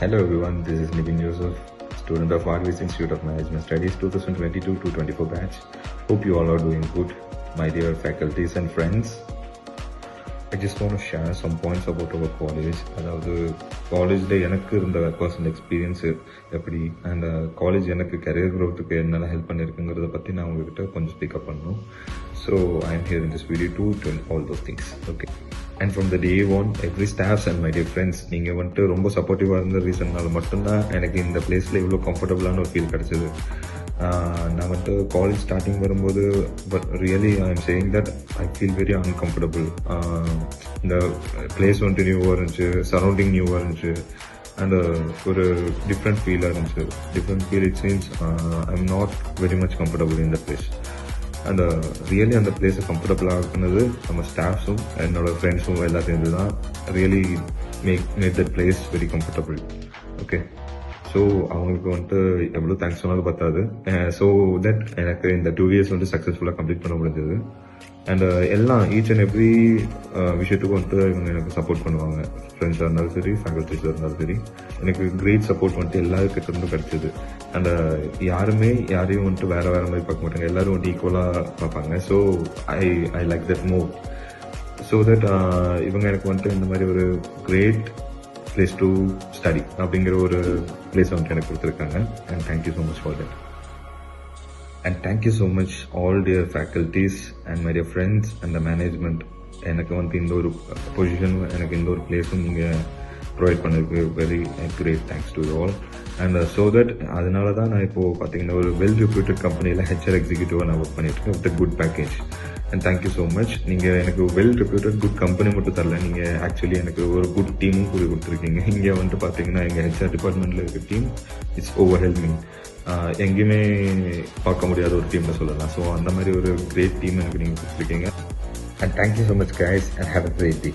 Hello everyone, this is Nibin Yusuf, student of Arvis Institute of Management Studies 2022 to 24 batch. Hope you all are doing good, my dear faculties and friends. I just want to share some points about our college. அதாவது காலேஜில் எனக்கு இருந்த personal experience எப்படி and college எனக்கு career க்ரோத்துக்கு என்னெல்லாம் help பண்ணியிருக்குங்கிறத பற்றி நான் உங்ககிட்ட கொஞ்சம் ஸ்பீக்கப் பண்ணணும். So I am here in this video to tell all those things. Okay, and from the day one every staffs and my dear friends, நீங்கள் வந்துட்டு ரொம்ப சப்போர்ட்டிவாக இருந்த ரீசன்னால மட்டும்தான் எனக்கு இந்த பிளேஸில் இவ்வளோ கம்ஃபர்டபுளான ஒரு ஃபீல் கிடச்சிது. நான் வந்துட்டு காலேஜ் ஸ்டார்டிங் வரும்போது but really I am saying that I feel very uncomfortable. இந்த பிளேஸ் வந்துட்டு நியூவாக இருந்துச்சு, சரௌண்டிங் நியூவாக இருந்துச்சு அண்ட் ஒரு டிஃப்ரெண்ட் ஃபீலாக இருந்துச்சு. Different feel it means I am not very much comfortable in the place. அந்த ரியலி அந்த பிளேஸை கம்ஃபர்டபுளாக இருக்குனது நம்ம ஸ்டாஃப்ஸும் என்னோடய ஃப்ரெண்ட்ஸும் எல்லாம் சேர்ந்து தான் really make that place very comfortable. Okay, so அவங்களுக்கு வந்துட்டு எவ்வளோ தேங்க்ஸ் சொன்னாலும் பத்தாது. ஸோ தட் எனக்கு இந்த 2 years வந்துட்டு சக்ஸஸ்ஃபுல்லாக கம்ப்ளீட் பண்ண முடிஞ்சது. அண்ட் எல்லாம் ஈச் அண்ட் எவ்ரி விஷயத்துக்கும் வந்துட்டு இவங்க எனக்கு சப்போர்ட் பண்ணுவாங்க. ஃப்ரெண்ட்ஸாக இருந்தாலும் சரி, ஃபேக்கல்ட்டிஸாக இருந்தாலும் சரி, எனக்கு கிரேட் சப்போர்ட் வந்துட்டு எல்லாருக்கிட்ட இருந்தும் கிடைச்சிது. அண்ட் யாரையும் வந்துட்டு வேறு மாதிரி பார்க்க மாட்டாங்க, எல்லோரும் வந்துட்டு ஈக்குவலாக பார்ப்பாங்க. So I like that move. So that இவங்க எனக்கு வந்துட்டு இந்த மாதிரி ஒரு கிரேட் place to study அப்படிங்கிற ஒரு பிளேஸ் வந்துட்டு எனக்கு கொடுத்துருக்காங்க. And thank you so much for that. And thank you so much all dear faculties and my dear friends and the management. எனக்கு வந்து இந்த ஒரு பொசிஷனும் எனக்கு இந்த ஒரு பிளேஸும் நீங்கள் ப்ரொவைட் பண்ணதுக்கு very great thanks to you all. And so that அதனால தான் நான் இப்போது பார்த்தீங்கன்னா ஒரு வெல் ரெப்யூட்டட் கம்பெனியில் HR எக்ஸிக்யூட்டிவாக நான் ஒர்க் பண்ணியிருக்கேன் with good package. And thank you so much. நீங்கள் எனக்கு வெல் ரெப்யூட்டட் குட் கம்பெனி மட்டும் தரல, நீங்கள் ஆக்சுவலி எனக்கு ஒரு குட் டீமும் கூட கொடுத்துருக்கீங்க. இங்கே வந்துட்டு பார்த்தீங்கன்னா எங்கள் HR டிபார்ட்மெண்ட்டில் இருக்க டீம் இட்ஸ் ஓவர் ஹெல்மிங். எங்கேயுமே பார்க்க முடியாத ஒரு டீம்னு சொல்லலாம். ஸோ அந்த மாதிரி ஒரு கிரேட் டீம் எனக்கு நீங்கள் கொடுத்துருக்கீங்க. And thank you so much guys and have a great day.